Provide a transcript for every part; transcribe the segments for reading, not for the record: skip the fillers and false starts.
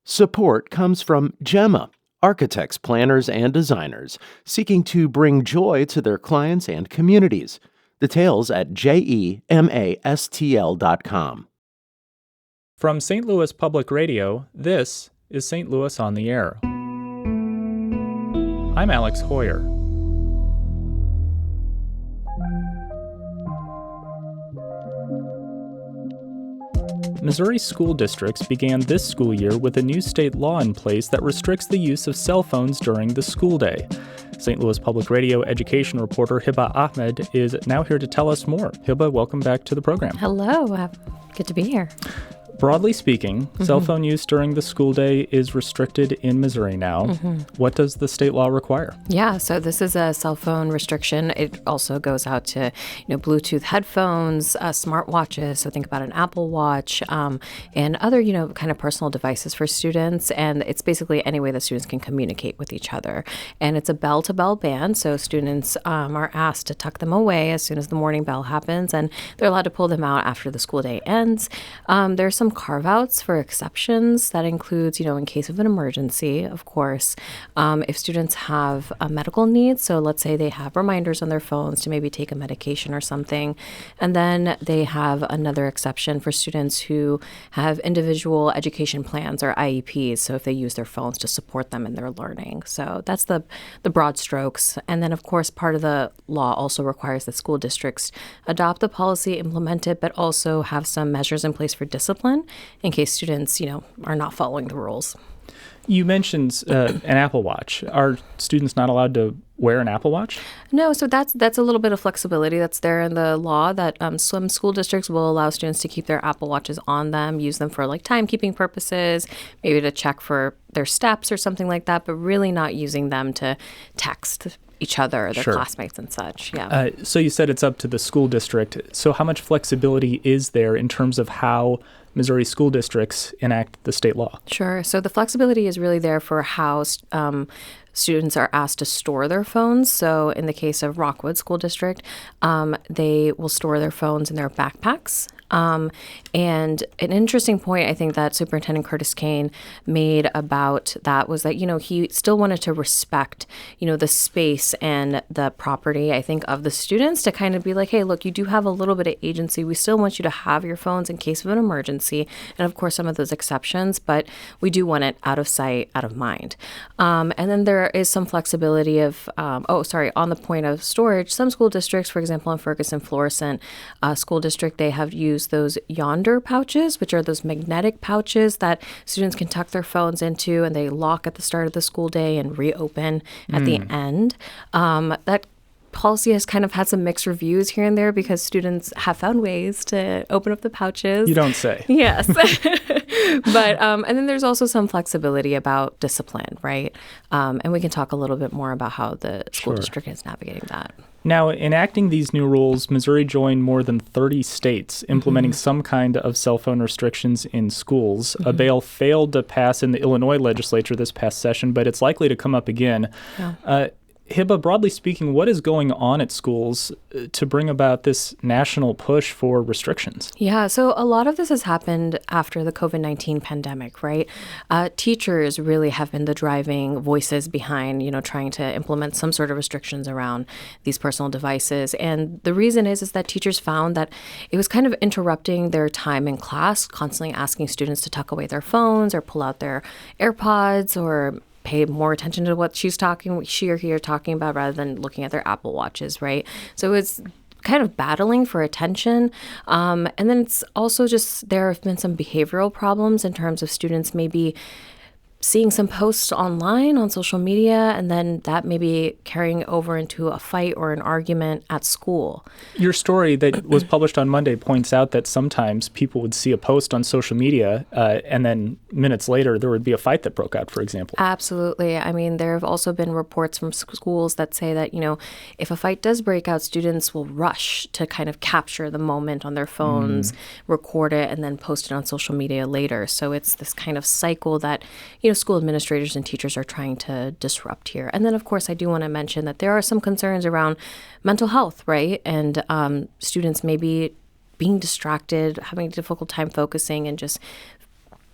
Support comes from Gemma, architects, planners, and designers seeking to bring joy to their clients and communities. Details at gemastl.com. From St. Louis Public Radio, this is St. Louis on the Air. I'm Alex Hoyer. Missouri school districts began this school year with a new state law in place that restricts the use of cell phones during the school day. St. Louis Public Radio education reporter Hiba Ahmad is now here to tell us more. Hiba, welcome back to the program. Hello. Good to be here. Broadly speaking, cell phone use during the school day is restricted in Missouri now. What does the state law require? Yeah, so this is a cell phone restriction. It also goes out to, Bluetooth headphones, smartwatches. So think about an Apple Watch and other, kind of personal devices for students. And it's basically any way that students can communicate with each other. And it's a bell-to-bell ban. So students are asked to tuck them away as soon as the morning bell happens. And they're allowed to pull them out after the school day ends. There's some carve-outs for exceptions. That includes, in case of an emergency, of course, if students have a medical need. So let's say they have reminders on their phones to maybe take a medication or something. And then they have another exception for students who have individual education plans or IEPs. So if they use their phones to support them in their learning. So that's the broad strokes. And then, of course, part of the law also requires that school districts adopt the policy, implement it, but also have some measures in place for discipline in case students, are not following the rules. You mentioned an Apple Watch. Are students not allowed to wear an Apple Watch? No, so that's a little bit of flexibility that's there in the law that some school districts will allow students to keep their Apple Watches on them, use them for like timekeeping purposes, maybe to check for their steps or something like that, but really not using them to text each other, their classmates and such. Yeah. So you said it's up to the school district. So how much flexibility is there in terms of how Missouri school districts enact the state law? Sure. So the flexibility is really there for how students are asked to store their phones. So in the case of Rockwood School District, they will store their phones in their backpacks. And an interesting point I think that Superintendent Curtis Kane made about that was that, he still wanted to respect, the space and the property, I think, of the students to kind of be like, hey, look, you do have a little bit of agency. We still want you to have your phones in case of an emergency. And of course, some of those exceptions, but we do want it out of sight, out of mind. And then there is some flexibility of, on the point of storage, some school districts, for example, in Ferguson Florissant School District, they have used those Yonder pouches, which are those magnetic pouches that students can tuck their phones into, and they lock at the start of the school day and reopen at the end. That policy has kind of had some mixed reviews here and there because students have found ways to open up the pouches. You don't say. Yes. But and then there's also some flexibility about discipline, right? And we can talk a little bit more about how the school district is navigating that. Now, enacting these new rules, Missouri joined more than 30 states implementing some kind of cell phone restrictions in schools. A bill failed to pass in the Illinois legislature this past session, but it's likely to come up again. Yeah. Hiba, broadly speaking, what is going on at schools to bring about this national push for restrictions? Yeah, so a lot of this has happened after the COVID-19 pandemic, right? Teachers really have been the driving voices behind, trying to implement some sort of restrictions around these personal devices. And the reason is that teachers found that it was kind of interrupting their time in class, constantly asking students to tuck away their phones or pull out their AirPods or pay more attention to what she or he are talking about rather than looking at their Apple Watches, right? So it's kind of battling for attention. And then it's also just there have been some behavioral problems in terms of students maybe seeing some posts online on social media and then that maybe carrying over into a fight or an argument at school. Your story that was published on Monday points out that sometimes people would see a post on social media and then minutes later there would be a fight that broke out, for example. Absolutely. I mean, there have also been reports from schools that say that, if a fight does break out, students will rush to kind of capture the moment on their phones, record it, and then post it on social media later. So it's this kind of cycle that, school administrators and teachers are trying to disrupt here. And then, of course, I do want to mention that there are some concerns around mental health, right? And students maybe being distracted, having a difficult time focusing, and just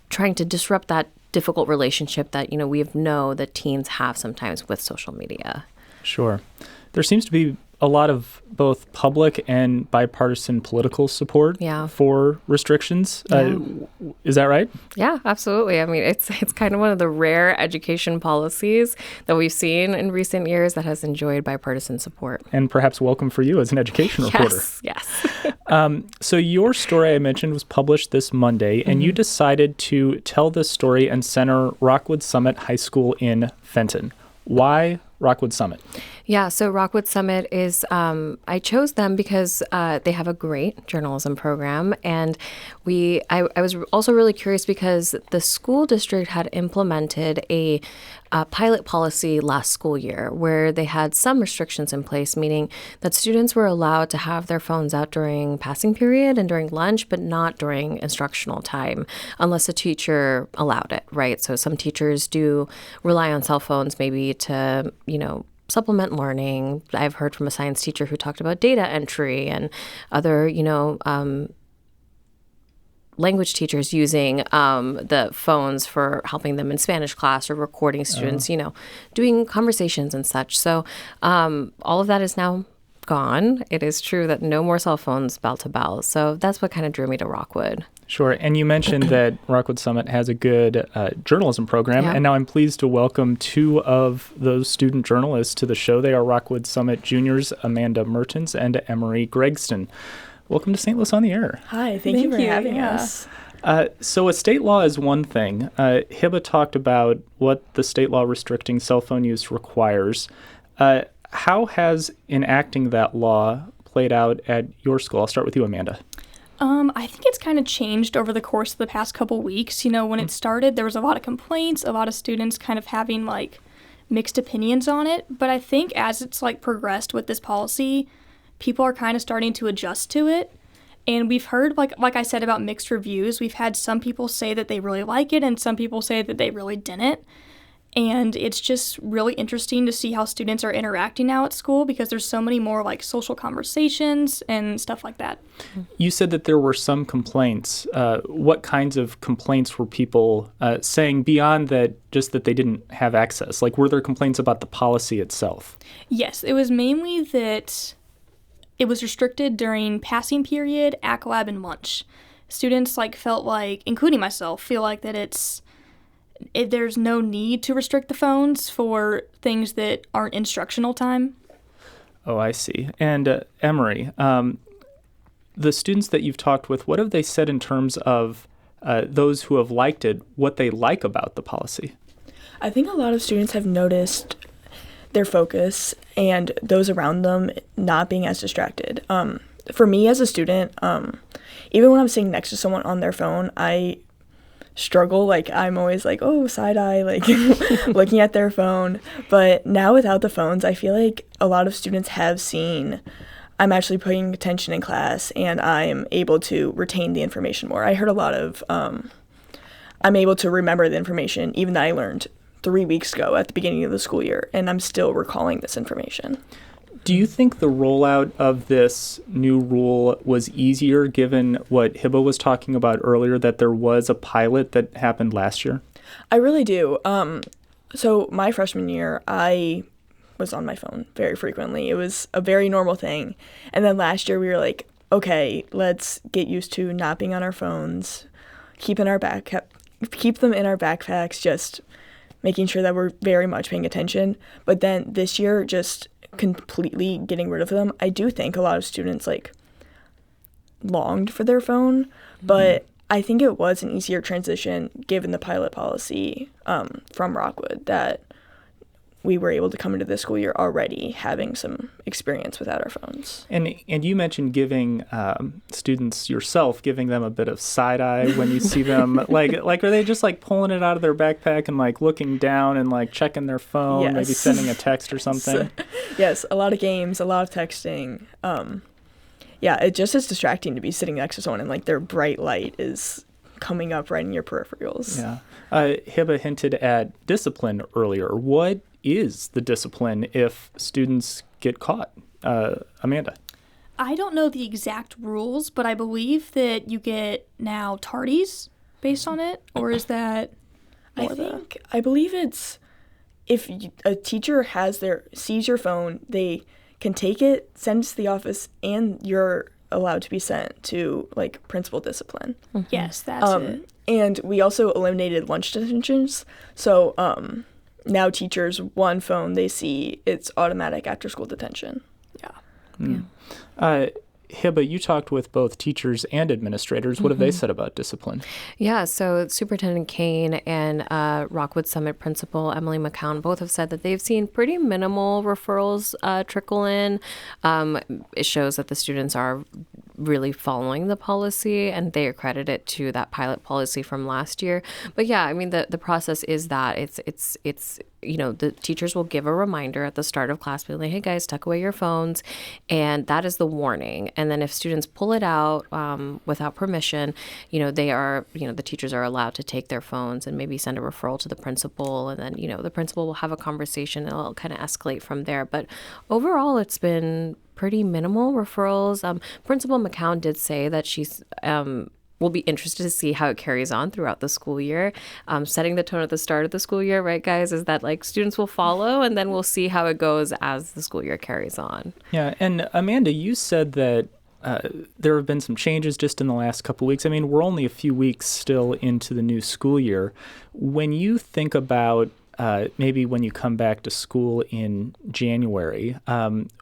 trying to disrupt that difficult relationship that, we know that teens have sometimes with social media. Sure. There seems to be a lot of both public and bipartisan political support for restrictions. Is that right? Yeah, absolutely. I mean, it's kind of one of the rare education policies that we've seen in recent years that has enjoyed bipartisan support. And perhaps welcome for you as an education reporter. Yes. So your story I mentioned was published this Monday, and you decided to tell this story and center Rockwood Summit High School in Fenton. Why Rockwood Summit? Yeah, so Rockwood Summit is, I chose them because they have a great journalism program. And I was also really curious because the school district had implemented a pilot policy last school year where they had some restrictions in place, meaning that students were allowed to have their phones out during passing period and during lunch, but not during instructional time unless a teacher allowed it, right? So some teachers do rely on cell phones maybe to, supplement learning. I've heard from a science teacher who talked about data entry and other, language teachers using the phones for helping them in Spanish class or recording students, doing conversations and such. So all of that is now gone. It is true that no more cell phones bell to bell. So that's what kind of drew me to Rockwood. Sure. And you mentioned that Rockwood Summit has a good journalism program. And now I'm pleased to welcome two of those student journalists to the show. They are Rockwood Summit juniors, Amanda Mertens and Emery Gregston. Welcome to St. Louis on the Air. Hi. Thank you for having us. So a state law is one thing. Hiba talked about what the state law restricting cell phone use requires. How has enacting that law played out at your school? I'll start with you, Amanda. I think it's kind of changed over the course of the past couple weeks. When it started, there was a lot of complaints, a lot of students kind of having mixed opinions on it. But I think as it's progressed with this policy, people are kind of starting to adjust to it. And we've heard, like I said, about mixed reviews. We've had some people say that they really like it and some people say that they really didn't. And it's just really interesting to see how students are interacting now at school because there's so many more social conversations and stuff like that. You said that there were some complaints. What kinds of complaints were people saying beyond that, just that they didn't have access? Were there complaints about the policy itself? Yes, it was mainly that it was restricted during passing period, AC lab, and lunch. Students felt including myself, feel that there's no need to restrict the phones for things that aren't instructional time. Oh, I see. And Emery, the students that you've talked with, what have they said in terms of those who have liked it, what they like about the policy? I think a lot of students have noticed their focus and those around them not being as distracted. For me as a student, even when I'm sitting next to someone on their phone, I struggle. I'm always side eye, looking at their phone. But now without the phones, I feel like a lot of students have seen I'm actually paying attention in class and I'm able to retain the information more. I heard a lot of I'm able to remember the information even that I learned 3 weeks ago at the beginning of the school year, and I'm still recalling this information. Do you think the rollout of this new rule was easier given what Hiba was talking about earlier, that there was a pilot that happened last year? I really do. So my freshman year, I was on my phone very frequently. It was a very normal thing. And then last year we were like, okay, let's get used to not being on our phones, keep them in our backpacks, just making sure that we're very much paying attention. But then this year, just completely getting rid of them. I do think a lot of students longed for their phone, but I think it was an easier transition given the pilot policy from Rockwood that we were able to come into this school year already having some experience without our phones. And you mentioned giving students yourself, giving them a bit of side eye when you see them. Are they just pulling it out of their backpack and looking down and checking their phone, yes. Maybe sending a text or something? Yes, a lot of games, a lot of texting. Yeah, it just is distracting to be sitting next to someone and their bright light is coming up right in your peripherals. Yeah. Hiba hinted at discipline earlier. What is the discipline if students get caught? Amanda? I don't know the exact rules, but I believe that you get now tardies based on it, or is that... I believe it's if a teacher sees your phone, they can take it, send it to the office, and you're allowed to be sent to like principal discipline. Yes, that's it. And we also eliminated lunch detentions. So now teachers, one phone they see, it's automatic after school detention. Hiba, you talked with both teachers and administrators. What have they said about discipline? Yeah, so Superintendent Kane and Rockwood Summit Principal Emily McCown both have said that they've seen pretty minimal referrals trickle in. It shows that the students are really following the policy, and they accredit it to that pilot policy from last year. But yeah, I mean, the process is that it's the teachers will give a reminder at the start of class, being like, hey guys, tuck away your phones, and that is the warning. And then if students pull it out without permission, the teachers are allowed to take their phones and maybe send a referral to the principal, and then the principal will have a conversation and it'll kind of escalate from there. But overall, it's been pretty minimal referrals. Principal McCown did say that she's will be interested to see how it carries on throughout the school year. Setting the tone at the start of the school year, right, guys, is that like students will follow, and then we'll see how it goes as the school year carries on. Yeah, and Amanda, you said that there have been some changes just in the last couple of weeks. I mean, we're only a few weeks still into the new school year. When you think about maybe when you come back to school in January,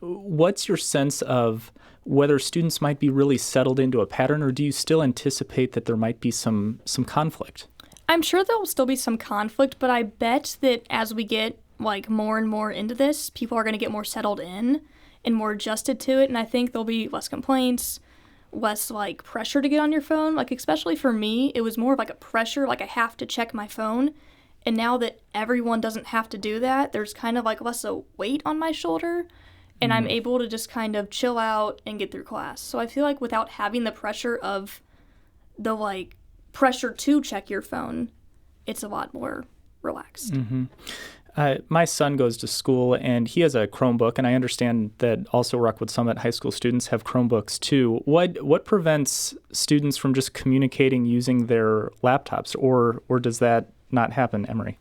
what's your sense of whether students might be really settled into a pattern, or do you still anticipate that there might be some conflict? I'm sure there will still be some conflict, but I bet that as we get like more and more into this, people are going to get more settled in and more adjusted to it, and I think there'll be less complaints, less like pressure to get on your phone. Like especially for me, it was more of like a pressure, like I have to check my phone. And now that everyone doesn't have to do that, there's kind of like less a weight on my shoulder, and I'm able to just kind of chill out and get through class. So I feel like without having the pressure of the like pressure to check your phone, it's a lot more relaxed. My son goes to school, and he has a Chromebook, and I understand that also Rockwood Summit High School students have Chromebooks too. What prevents students from just communicating using their laptops, or does that not happen, Emery?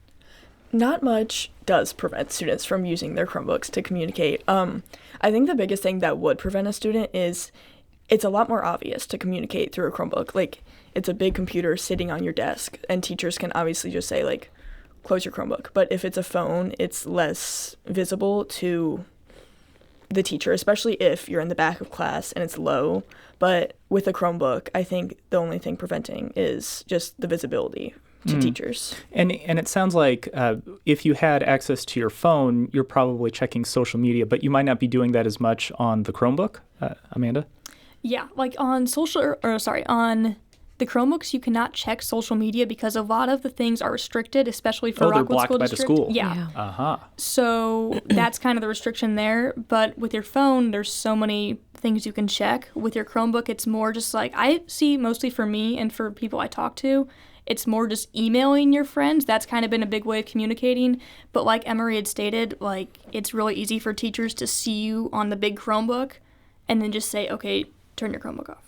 Not much does prevent students from using their Chromebooks to communicate. I think the biggest thing that would prevent a student is it's a lot more obvious to communicate through a Chromebook. Like, it's a big computer sitting on your desk, and teachers can obviously just say, like, close your Chromebook. But if it's a phone, it's less visible to the teacher, especially if you're in the back of class and it's low. But with a Chromebook, I think the only thing preventing is just the visibility to teachers. And it sounds like if you had access to your phone, you're probably checking social media, but you might not be doing that as much on the Chromebook. Amanda? Yeah, like on on the Chromebooks, you cannot check social media because a lot of the things are restricted, especially for Rockwood School District. District. They're blocked by the school. Yeah. Uh-huh. So that's kind of the restriction there. But with your phone, there's so many things you can check. With your Chromebook, it's more just like, I see mostly for me and for people I talk to, it's more just emailing your friends. That's kind of been a big way of communicating. But like Emery had stated, like it's really easy for teachers to see you on the big Chromebook and then just say, okay, turn your Chromebook off.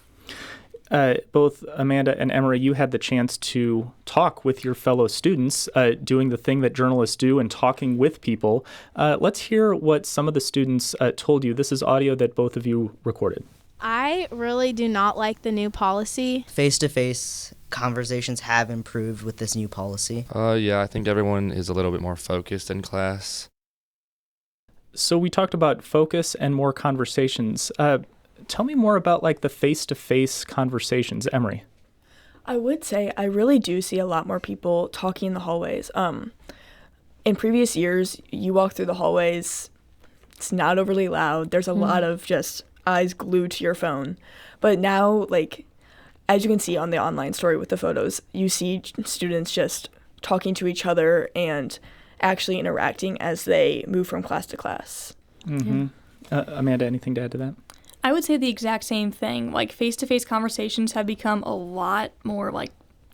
Both Amanda and Emery, you had the chance to talk with your fellow students, doing the thing that journalists do and talking with people. Let's hear what some of the students told you. This is audio that both of you recorded. I really do not like the new policy. Face-to-face conversations have improved with this new policy. Yeah, I think everyone is a little bit more focused in class. So we talked about focus and more conversations. Tell me more about like the face-to-face conversations, Emery. I would say I really do see a lot more people talking in the hallways. In previous years, you walk through the hallways, it's not overly loud. There's a lot of just eyes glued to your phone. But now, like, as you can see on the online story with the photos, you see students just talking to each other and actually interacting as they move from class to class. Mm-hmm. Amanda, anything to add to that? I would say the exact same thing. Like face-to-face conversations have become a lot more like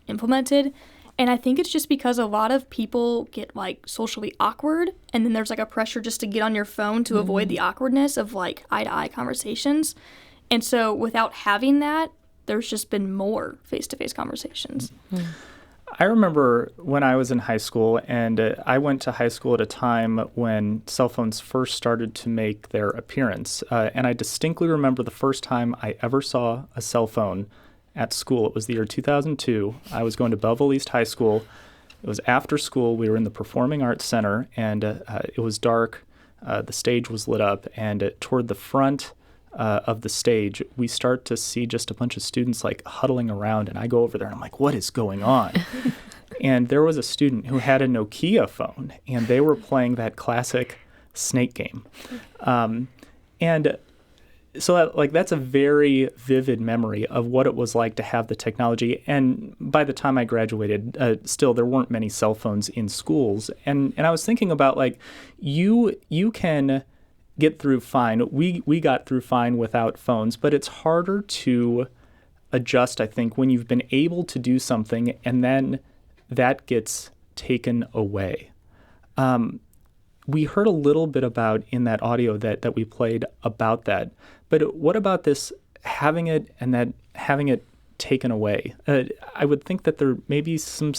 implemented. And I think it's just because a lot of people get like socially awkward, and then there's like a pressure just to get on your phone to avoid the awkwardness of like eye-to-eye conversations. And so without having that, there's just been more face-to-face conversations. I remember when I was in high school, and I went to high school at a time when cell phones first started to make their appearance. And I distinctly remember the first time I ever saw a cell phone at school. It was the year 2002. I was going to Belleville East High School. It was after school. We were in the Performing Arts Center, and it was dark. The stage was lit up, and toward the front of the stage, we start to see just a bunch of students like huddling around, and I go over there and I'm like, what is going on? And there was a student who had a Nokia phone, and they were playing that classic snake game. And so that's a very vivid memory of what it was like to have the technology. And by the time I graduated, still there weren't many cell phones in schools. And I was thinking about like, you can get through fine. We got through fine without phones, but it's harder to adjust, I think, when you've been able to do something and then that gets taken away. We heard a little bit about in that audio that we played about that, but what about this having it and that having it taken away? I would think that there may be some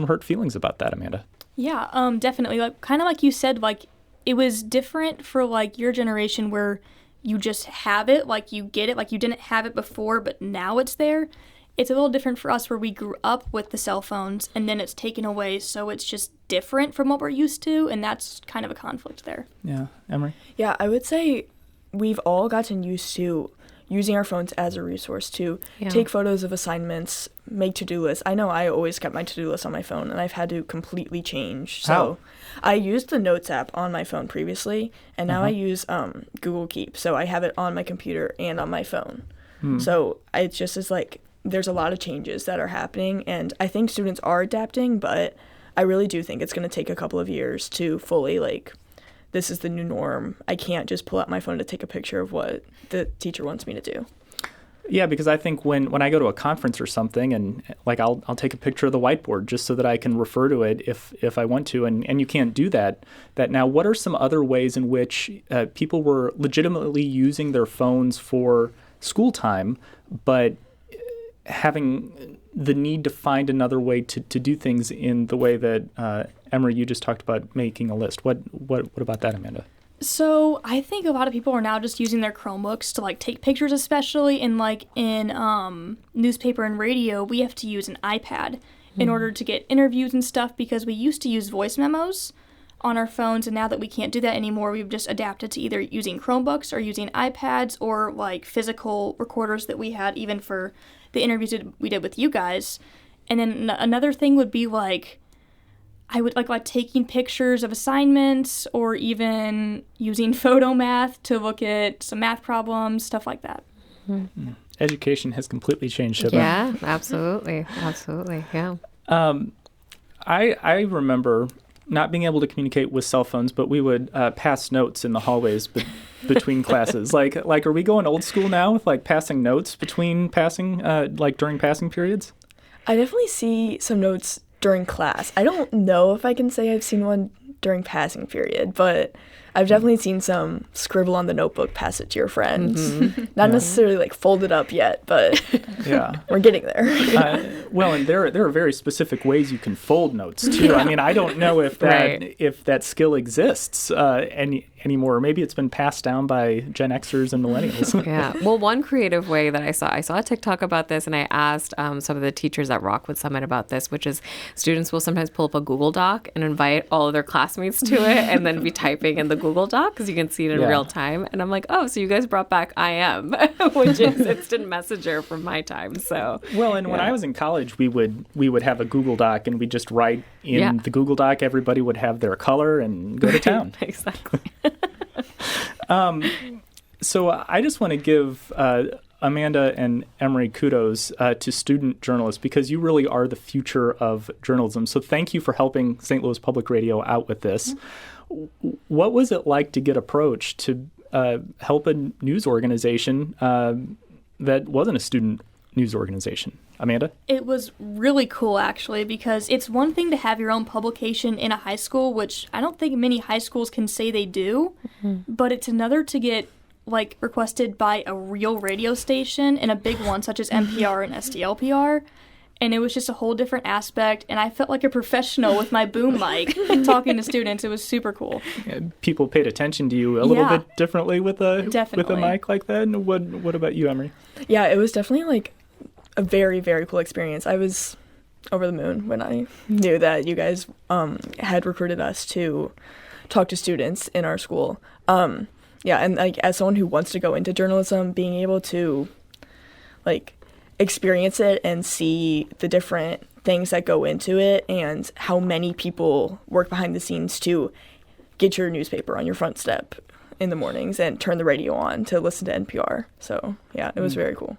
hurt feelings about that, Amanda. Yeah, definitely. Like kind of like you said, like it was different for like your generation where you just have it, like you get it, like you didn't have it before, but now it's there. It's a little different for us where we grew up with the cell phones and then it's taken away, so it's just different from what we're used to, and that's kind of a conflict there. Yeah, Emery? Yeah, I would say we've all gotten used to using our phones as a resource to take photos of assignments, make to-do lists. I know I always kept my to-do list on my phone, and I've had to completely change. So I used the Notes app on my phone previously, and now I use Google Keep. So I have it on my computer and on my phone. So it's just as like there's a lot of changes that are happening, and I think students are adapting, but I really do think it's going to take a couple of years to fully like, this is the new norm. I can't just pull out my phone to take a picture of what the teacher wants me to do. Yeah, because I think when I go to a conference or something, and like I'll take a picture of the whiteboard just so that I can refer to it if I want to, and you can't do that now. What are some other ways in which people were legitimately using their phones for school time, but having the need to find another way to do things in the way that Emery, you just talked about making a list. What about that, Amanda? So I think a lot of people are now just using their Chromebooks to like take pictures, especially in like in newspaper and radio. We have to use an iPad in order to get interviews and stuff, because we used to use voice memos on our phones, and now that we can't do that anymore, we've just adapted to either using Chromebooks or using iPads or like physical recorders that we had even for the interviews that we did with you guys. And then another thing would be like, I would like taking pictures of assignments or even using photo math to look at some math problems, stuff like that. Education has completely changed, Hiba. Yeah, absolutely. Absolutely, yeah. I remember not being able to communicate with cell phones, but we would pass notes in the hallways between classes. Like, are we going old school now with like passing notes during passing periods? I definitely see some notes during class. I don't know if I can say I've seen one during passing period, but I've definitely seen some scribble on the notebook, pass it to your friends. Not necessarily like folded up yet, but we're getting there. Well, and there are very specific ways you can fold notes too. I mean, I don't know if that skill exists anymore. Maybe it's been passed down by Gen Xers and millennials. Yeah. Well, one creative way that I saw a TikTok about this, and I asked some of the teachers at Rockwood Summit about this, which is students will sometimes pull up a Google Doc and invite all of their classmates to it and then be typing in the Google Doc because you can see it in real time. And I'm like, oh, so you guys brought back IM, which is instant messenger from my time. So well, and when I was in college, we would have a Google Doc and we'd just write in the Google Doc. Everybody would have their color and go to town. Exactly. So I just want to give Amanda and Emery kudos to student journalists, because you really are the future of journalism. So thank you for helping St. Louis Public Radio out with this. What was it like to get approached to help a news organization that wasn't a student news organization? Amanda? It was really cool, actually, because it's one thing to have your own publication in a high school, which I don't think many high schools can say they do, but it's another to get like requested by a real radio station and a big one such as NPR and STLPR. and it was just a whole different aspect, and I felt like a professional with my boom mic talking to students. It was super cool. People paid attention to you a little bit differently with a mic like that. And what about you, Emery? Yeah, it was definitely like a very, very cool experience. I was over the moon when I knew that you guys had recruited us to talk to students in our school. Yeah, and like as someone who wants to go into journalism, being able to like experience it and see the different things that go into it and how many people work behind the scenes to get your newspaper on your front step in the mornings and turn the radio on to listen to NPR. So yeah, it was very cool.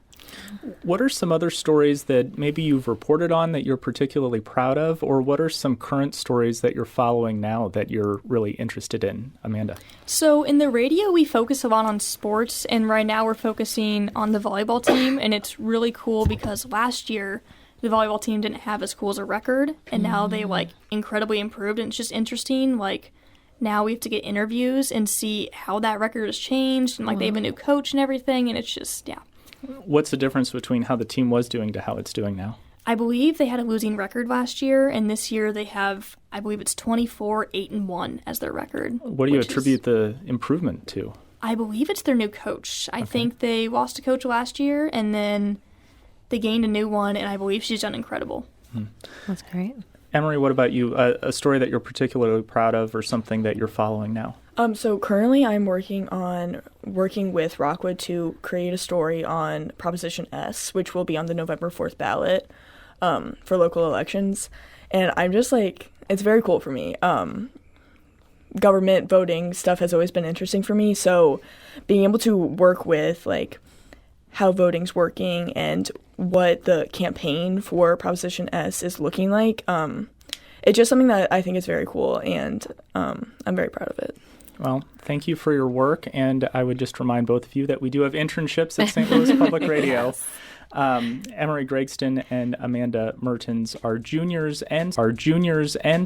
What are some other stories that maybe you've reported on that you're particularly proud of, or what are some current stories that you're following now that you're really interested in, Amanda? So in the radio, we focus a lot on sports, and right now we're focusing on the volleyball team, and it's really cool because last year the volleyball team didn't have as cool as a record, and now they like incredibly improved, and it's just interesting. Like now we have to get interviews and see how that record has changed, and like they have a new coach and everything, and it's just What's the difference between how the team was doing to how it's doing now? I believe they had a losing record last year, and this year they have, I believe it's 24-8-1 as their record. What do you attribute the improvement to? I believe it's their new coach. I think they lost a coach last year, and then they gained a new one, and I believe she's done incredible. That's great. Emery, what about you? A story that you're particularly proud of or something that you're following now? So currently I'm working with Rockwood to create a story on Proposition S, which will be on the November 4th ballot for local elections. And I'm just like, it's very cool for me. Government voting stuff has always been interesting for me. So being able to work with like how voting's working and what the campaign for Proposition S is looking like, it's just something that I think is very cool, and I'm very proud of it. Well, thank you for your work, and I would just remind both of you that we do have internships at St. Louis Public Radio. Yes. Emery Gregston and Amanda Mertens are juniors and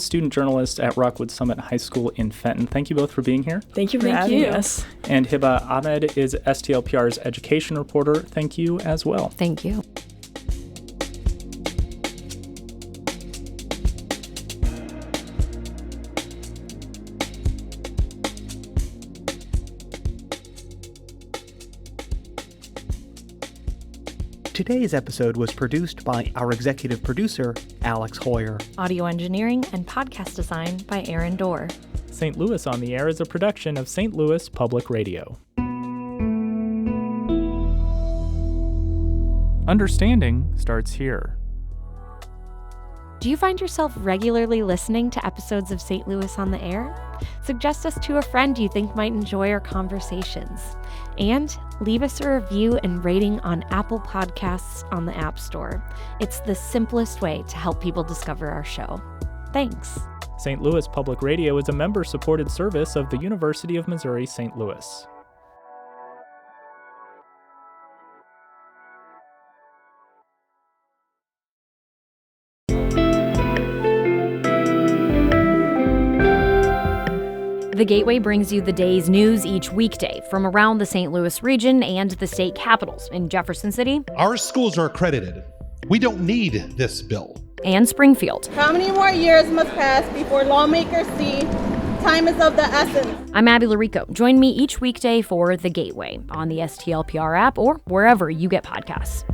student journalists at Rockwood Summit High School in Fenton. Thank you both for being here. Thank you for having us. And Hiba Ahmad is STLPR's education reporter. Thank you as well. Thank you. Today's episode was produced by our executive producer, Alex Hoyer. Audio engineering and podcast design by Aaron Dorr. St. Louis on the Air is a production of St. Louis Public Radio. Understanding starts here. Do you find yourself regularly listening to episodes of St. Louis on the Air? Suggest us to a friend you think might enjoy our conversations. And leave us a review and rating on Apple Podcasts on the App Store. It's the simplest way to help people discover our show. Thanks. St. Louis Public Radio is a member-supported service of the University of Missouri St. Louis. The Gateway brings you the day's news each weekday from around the St. Louis region and the state capitals in Jefferson City. Our schools are accredited. We don't need this bill. And Springfield. How many more years must pass before lawmakers see time is of the essence? I'm Abby Larico. Join me each weekday for The Gateway on the STLPR app or wherever you get podcasts.